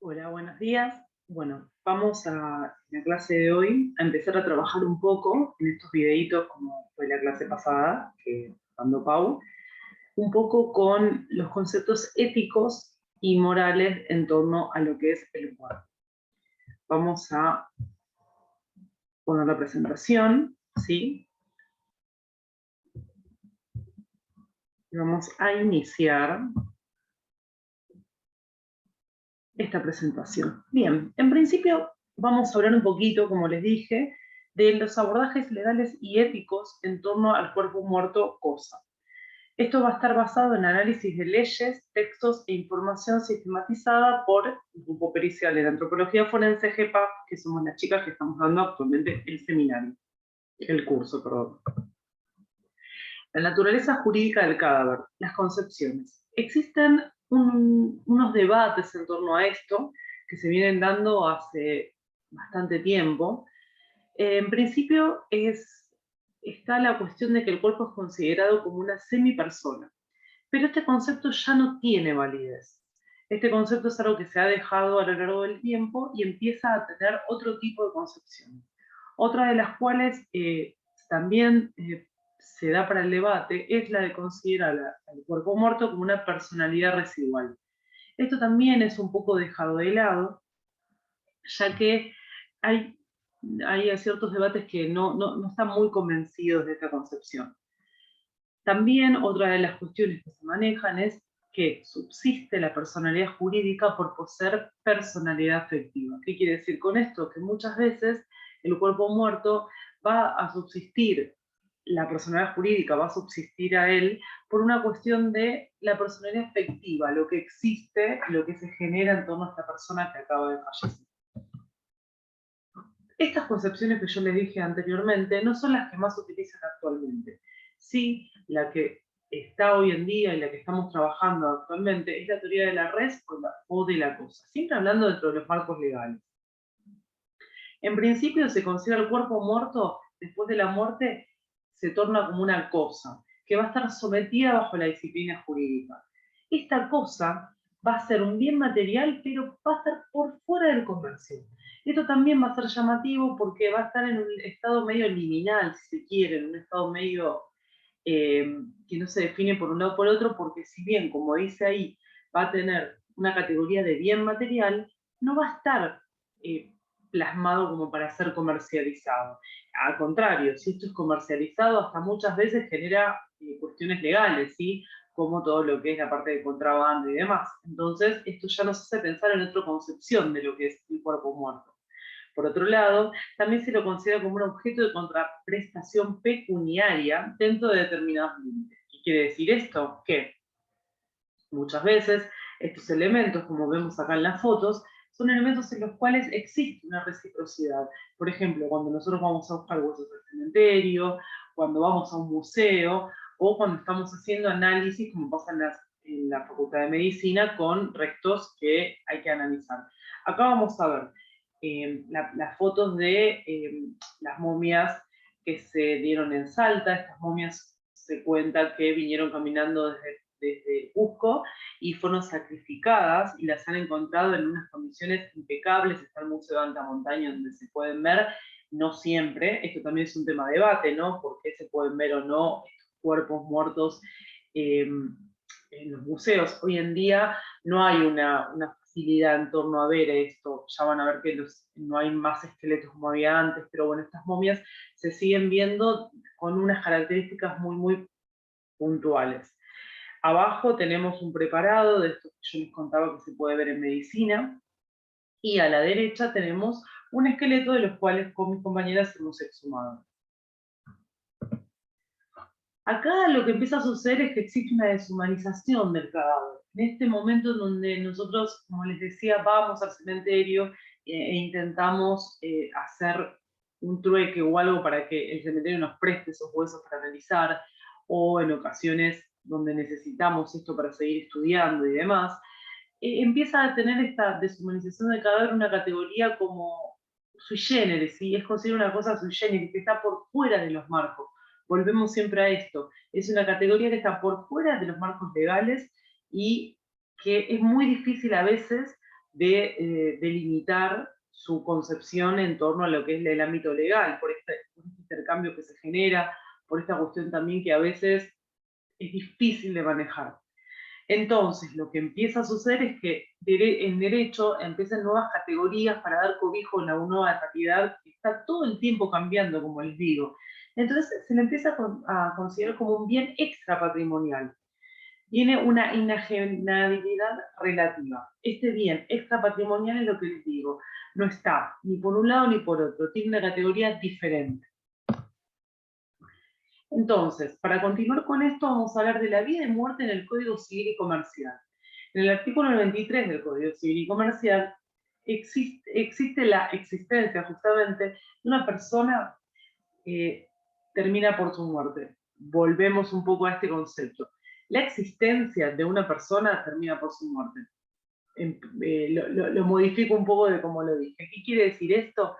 Hola, buenos días. Bueno, vamos en la clase de hoy a empezar a trabajar un poco en estos videitos, como fue la clase pasada, que mandó Pau, un poco con los conceptos éticos y morales en torno a lo que es el cuerpo. Vamos a poner la presentación, ¿sí? Y vamos a iniciar esta presentación. Bien, en principio vamos a hablar un poquito, como les dije, de los abordajes legales y éticos en torno al cuerpo muerto cosa. Esto va a estar basado en análisis de leyes, textos e información sistematizada por el Grupo Pericial de la Antropología Forense GEPA, que somos las chicas que estamos dando actualmente el seminario, el curso, perdón. La naturaleza jurídica del cadáver, las concepciones. Existen unos debates en torno a esto que se vienen dando hace bastante tiempo. En principio está la cuestión de que el cuerpo es considerado como una semipersona, pero este concepto ya no tiene validez. Este concepto es algo que se ha dejado a lo largo del tiempo y empieza a tener otro tipo de concepciones. Otra de las cuales también se da para el debate es la de considerar al cuerpo muerto como una personalidad residual. Esto también es un poco dejado de lado, ya que hay, hay ciertos debates que no están muy convencidos de esta concepción. También otra de las cuestiones que se manejan es que subsiste la personalidad jurídica por poseer personalidad afectiva. ¿Qué quiere decir con esto? Que muchas veces el cuerpo muerto va a subsistir, la personalidad jurídica va a subsistir a él por una cuestión de la personalidad afectiva, lo que existe, lo que se genera en torno a esta persona que acaba de fallecer. Estas concepciones que yo les dije anteriormente no son las que más se utilizan actualmente. Sí, la que está hoy en día y la que estamos trabajando actualmente es la teoría de la res o de la cosa, siempre hablando dentro de los marcos legales. En principio se considera el cuerpo muerto, después de la muerte, se torna como una cosa, que va a estar sometida bajo la disciplina jurídica. Esta cosa va a ser un bien material, pero va a estar por fuera del comercio. Esto también va a ser llamativo porque va a estar en un estado medio liminal, si se quiere, en un estado medio que no se define por un lado o por otro, porque si bien, como dice ahí, va a tener una categoría de bien material, no va a estar eh, plasmado como para ser comercializado. Al contrario, si esto es comercializado, hasta muchas veces genera cuestiones legales, ¿sí? Como todo lo que es la parte de contrabando y demás. Entonces, esto ya nos hace pensar en otra concepción de lo que es el cuerpo muerto. Por otro lado, también se lo considera como un objeto de contraprestación pecuniaria dentro de determinados límites. ¿Qué quiere decir esto? Que muchas veces estos elementos, como vemos acá en las fotos, son elementos en los cuales existe una reciprocidad. Por ejemplo, cuando nosotros vamos a buscar huesos al cementerio, cuando vamos a un museo o cuando estamos haciendo análisis, como pasa en la Facultad de Medicina, con restos que hay que analizar. Acá vamos a ver las fotos de las momias que se dieron en Salta. Estas momias se cuenta que vinieron caminando desde Cusco y fueron sacrificadas y las han encontrado en unas condiciones impecables. Está el Museo de Alta Montaña donde se pueden ver, no siempre, esto también es un tema de debate, ¿no? ¿Por qué se pueden ver o no estos cuerpos muertos en los museos? Hoy en día no hay una facilidad en torno a ver esto, ya van a ver que no hay más esqueletos como había antes, pero bueno, estas momias se siguen viendo con unas características muy puntuales. Abajo tenemos un preparado de estos que yo les contaba que se puede ver en medicina. Y a la derecha tenemos un esqueleto de los cuales con mis compañeras hemos exhumado. Acá lo que empieza a suceder es que existe una deshumanización del cadáver. En este momento en donde nosotros, como les decía, vamos al cementerio e intentamos hacer un trueque o algo para que el cementerio nos preste esos huesos para analizar, o en ocasiones donde necesitamos esto para seguir estudiando y demás, empieza a tener esta deshumanización del cadáver una categoría como sui generis, ¿sí? Es considerada una cosa sui generis, que está por fuera de los marcos. Volvemos siempre a esto. Es una categoría que está por fuera de los marcos legales y que es muy difícil a veces de delimitar su concepción en torno a lo que es el ámbito legal, por este intercambio que se genera, por esta cuestión también que a veces es difícil de manejar. Entonces, lo que empieza a suceder es que en derecho empiezan nuevas categorías para dar cobijo a una nueva realidad que está todo el tiempo cambiando, como les digo. Entonces, se le empieza a considerar como un bien extra patrimonial. Tiene una inajenabilidad relativa. Este bien extra patrimonial es lo que les digo. No está ni por un lado ni por otro. Tiene una categoría diferente. Entonces, para continuar con esto, vamos a hablar de la vida y muerte en el Código Civil y Comercial. En el artículo 93 del Código Civil y Comercial existe la existencia justamente de una persona que termina por su muerte. Volvemos un poco a este concepto. La existencia de una persona termina por su muerte. Lo modifico un poco de como lo dije. ¿Qué quiere decir esto?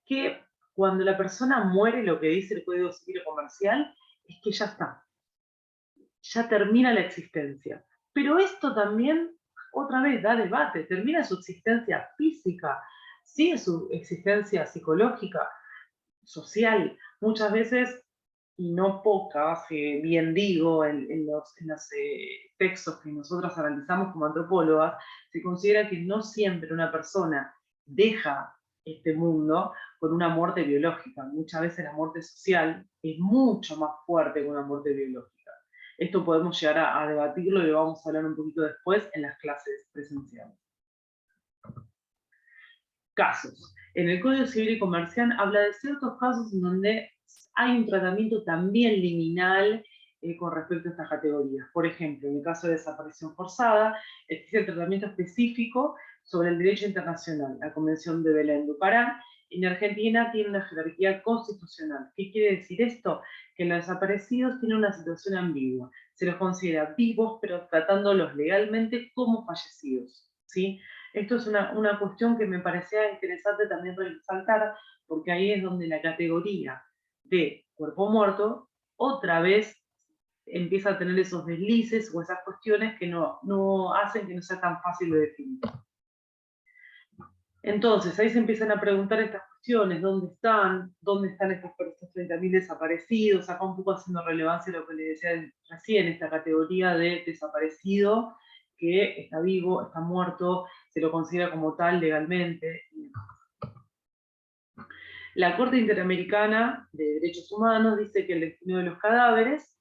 Que cuando la persona muere, lo que dice el Código Civil y Comercial es que ya está, ya termina la existencia. Pero esto también, otra vez, da debate, termina su existencia física, sigue su existencia psicológica, social, muchas veces, y no pocas, bien digo, en los textos que nosotros analizamos como antropólogas, se considera que no siempre una persona deja este mundo con una muerte biológica. Muchas veces la muerte social es mucho más fuerte que una muerte biológica. Esto podemos llegar a debatirlo y lo vamos a hablar un poquito después en las clases presenciales. Casos. En el Código Civil y Comercial habla de ciertos casos en donde hay un tratamiento también liminal con respecto a estas categorías. Por ejemplo, en el caso de desaparición forzada, existe el tratamiento específico sobre el derecho internacional, la Convención de Belém do Pará. En Argentina tiene una jerarquía constitucional. ¿Qué quiere decir esto? Que los desaparecidos tienen una situación ambigua. Se los considera vivos, pero tratándolos legalmente como fallecidos, ¿sí? Esto es una cuestión que me parecía interesante también resaltar, porque ahí es donde la categoría de cuerpo muerto otra vez empieza a tener esos deslices o esas cuestiones que no hacen que no sea tan fácil de definir. Entonces, ahí se empiezan a preguntar estas cuestiones, ¿dónde están? ¿Dónde están estos 30.000 desaparecidos? Acá un poco haciendo relevancia a lo que les decía recién, esta categoría de desaparecido, que está vivo, está muerto, se lo considera como tal legalmente. La Corte Interamericana de Derechos Humanos dice que el destino de los cadáveres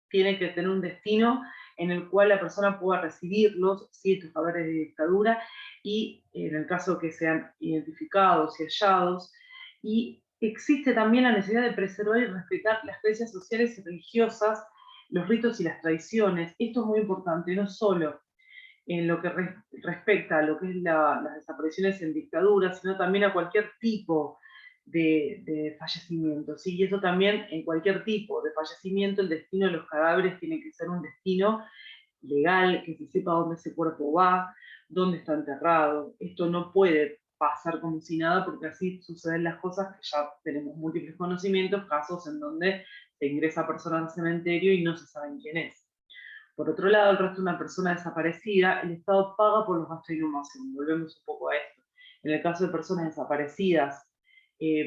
tiene que tener un destino en el cual la persona pueda recibirlos, si estos cadáveres de dictadura, y en el caso que sean identificados y hallados, y existe también la necesidad de preservar y respetar las creencias sociales y religiosas, los ritos y las tradiciones. Esto es muy importante, no solo en lo que respecta a lo que es las desapariciones en dictadura, sino también a cualquier tipo de fallecimiento, ¿sí? Y eso también, en cualquier tipo de fallecimiento, el destino de los cadáveres tiene que ser un destino legal, que se sepa dónde ese cuerpo va, dónde está enterrado. Esto no puede pasar como si nada, porque así suceden las cosas que ya tenemos múltiples conocimientos, casos en donde se ingresa personas al cementerio y no se saben quién es. Por otro lado, el resto de una persona desaparecida, el Estado paga por los gastos de inhumación. Volvemos un poco a esto. En el caso de personas desaparecidas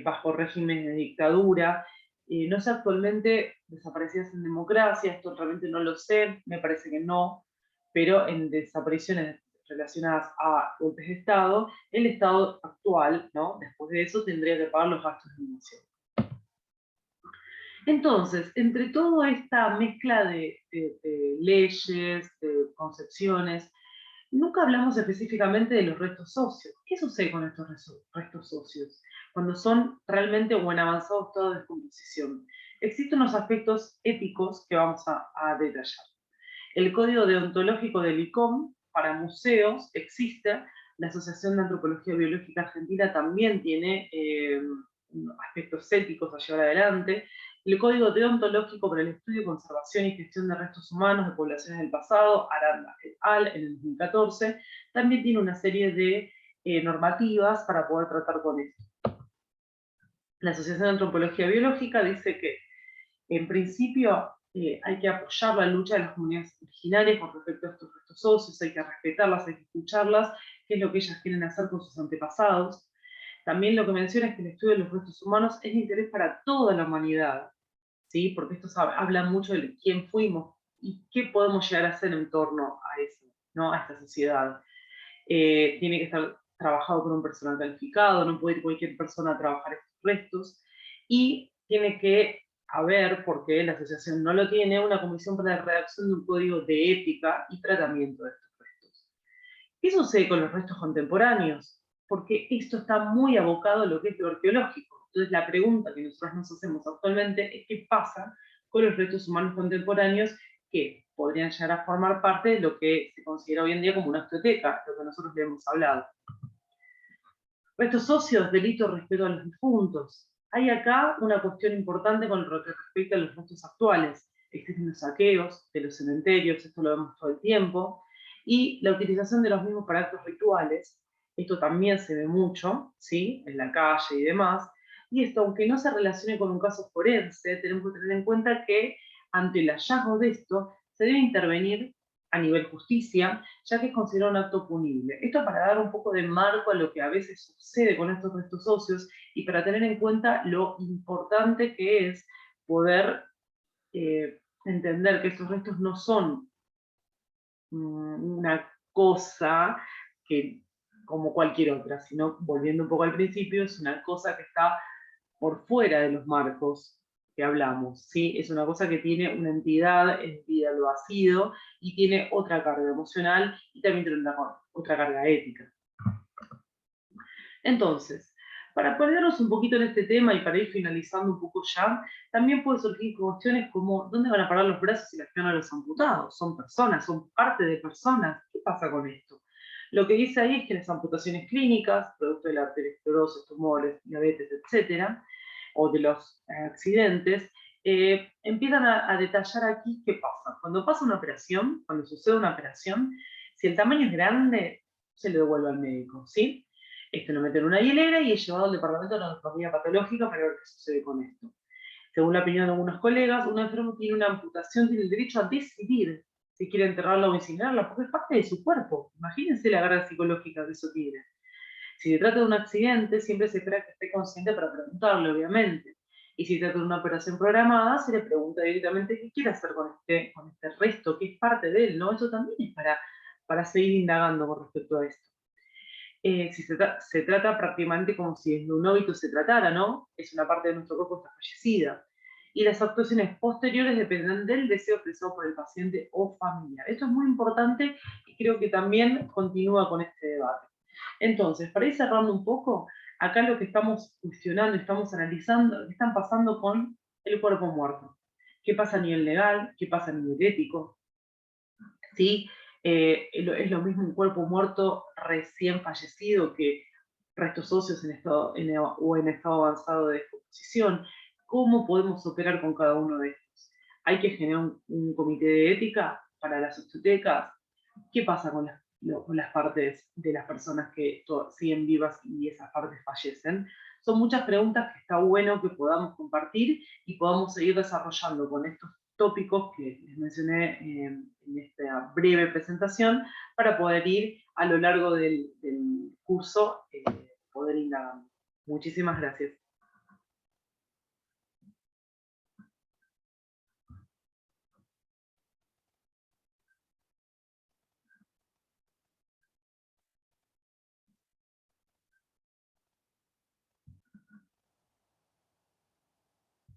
bajo régimen de dictadura, no sé actualmente desaparecidas en democracia, esto realmente no lo sé, me parece que no, pero en desapariciones relacionadas a golpes de Estado, el Estado actual, ¿no? Después de eso, tendría que pagar los gastos de inhumación. Entonces, entre toda esta mezcla de leyes, de concepciones, nunca hablamos específicamente de los restos óseos. ¿Qué sucede con estos restos óseos? Cuando son realmente o en avanzado estado de descomposición. Existen unos aspectos éticos que vamos a detallar. El Código Deontológico del ICOM para museos existe. La Asociación de Antropología Biológica Argentina también tiene aspectos éticos a llevar adelante. El Código Deontológico para el Estudio, Conservación y Gestión de Restos Humanos de Poblaciones del Pasado, Aranda et al. En el 2014, también tiene una serie de normativas para poder tratar con esto. La Asociación de Antropología Biológica dice que, en principio, hay que apoyar la lucha de las comunidades originarias con respecto a estos restos óseos, hay que respetarlas, hay que escucharlas, qué es lo que ellas quieren hacer con sus antepasados. También lo que menciona es que el estudio de los restos humanos es de interés para toda la humanidad, ¿sí? Porque esto habla mucho de quién fuimos y qué podemos llegar a hacer en torno a eso, ¿no? A esta sociedad. Tiene que estar trabajado por un personal calificado, no puede ir cualquier persona a trabajar estos restos, y tiene que haber, porque la asociación no lo tiene, una comisión para la redacción de un código de ética y tratamiento de estos restos. ¿Qué sucede con los restos contemporáneos? Porque esto está muy abocado a lo que es lo arqueológico. Entonces la pregunta que nosotros nos hacemos actualmente es qué pasa con los restos humanos contemporáneos que podrían llegar a formar parte de lo que se considera hoy en día como una osteoteca, lo que nosotros le hemos hablado. Restos óseos, delito respeto a los difuntos. Hay acá una cuestión importante con lo que respecta a los restos actuales. Existen los saqueos de los cementerios, esto lo vemos todo el tiempo, y la utilización de los mismos para actos rituales. Esto también se ve mucho, ¿sí? En la calle y demás. Y esto, aunque no se relacione con un caso forense, tenemos que tener en cuenta que ante el hallazgo de esto, se debe intervenir a nivel justicia, ya que es considerado un acto punible. Esto para dar un poco de marco a lo que a veces sucede con estos restos óseos y para tener en cuenta lo importante que es poder entender que estos restos no son una cosa que como cualquier otra, sino, volviendo un poco al principio, es una cosa que está por fuera de los marcos que hablamos, ¿sí? Es una cosa que tiene una entidad, en vida lo ha sido, y tiene otra carga emocional y también tiene otra carga ética. Entonces, para ponernos un poquito en este tema y para ir finalizando un poco ya, también puede surgir cuestiones como ¿dónde van a parar los brazos y las piernas de los amputados? Son personas, son parte de personas. ¿Qué pasa con esto? Lo que dice ahí es que las amputaciones clínicas, producto de la arteriosclerosis, tumores, diabetes, etcétera, o de los accidentes, empiezan a detallar aquí qué pasa. Cuando pasa una operación, cuando sucede una operación, si el tamaño es grande, se le devuelve al médico, ¿sí? Esto lo mete en una hilera y es llevado al departamento de anatomía patológica para ver qué sucede con esto. Según la opinión de algunos colegas, un enfermo tiene una amputación, tiene el derecho a decidir si quiere enterrarla o incinerarla, porque es parte de su cuerpo. Imagínense la carga psicológica que eso tiene. Si se trata de un accidente, siempre se espera que esté consciente para preguntarle, obviamente. Y si se trata de una operación programada, se le pregunta directamente qué quiere hacer con este resto, qué es parte de él, ¿no? Eso también es para seguir indagando con respecto a esto. Si se trata prácticamente como si de un óbito se tratara, ¿no? Es una parte de nuestro cuerpo que está fallecida. Y las actuaciones posteriores dependen del deseo expresado por el paciente o familiar. Esto es muy importante y creo que también continúa con este debate. Entonces, para ir cerrando un poco, acá lo que estamos cuestionando, estamos analizando, qué están pasando con el cuerpo muerto. ¿Qué pasa a nivel legal? ¿Qué pasa a nivel ético? ¿Sí? Es lo mismo un cuerpo muerto recién fallecido que restos óseos o en estado avanzado de descomposición. ¿Cómo podemos operar con cada uno de estos? Hay que generar un comité de ética para las osteotecas. ¿Qué pasa con las partes de las personas que siguen vivas y esas partes fallecen? Son muchas preguntas que está bueno que podamos compartir y podamos seguir desarrollando con estos tópicos que les mencioné en esta breve presentación para poder ir a lo largo del curso, poder indagar. Muchísimas gracias.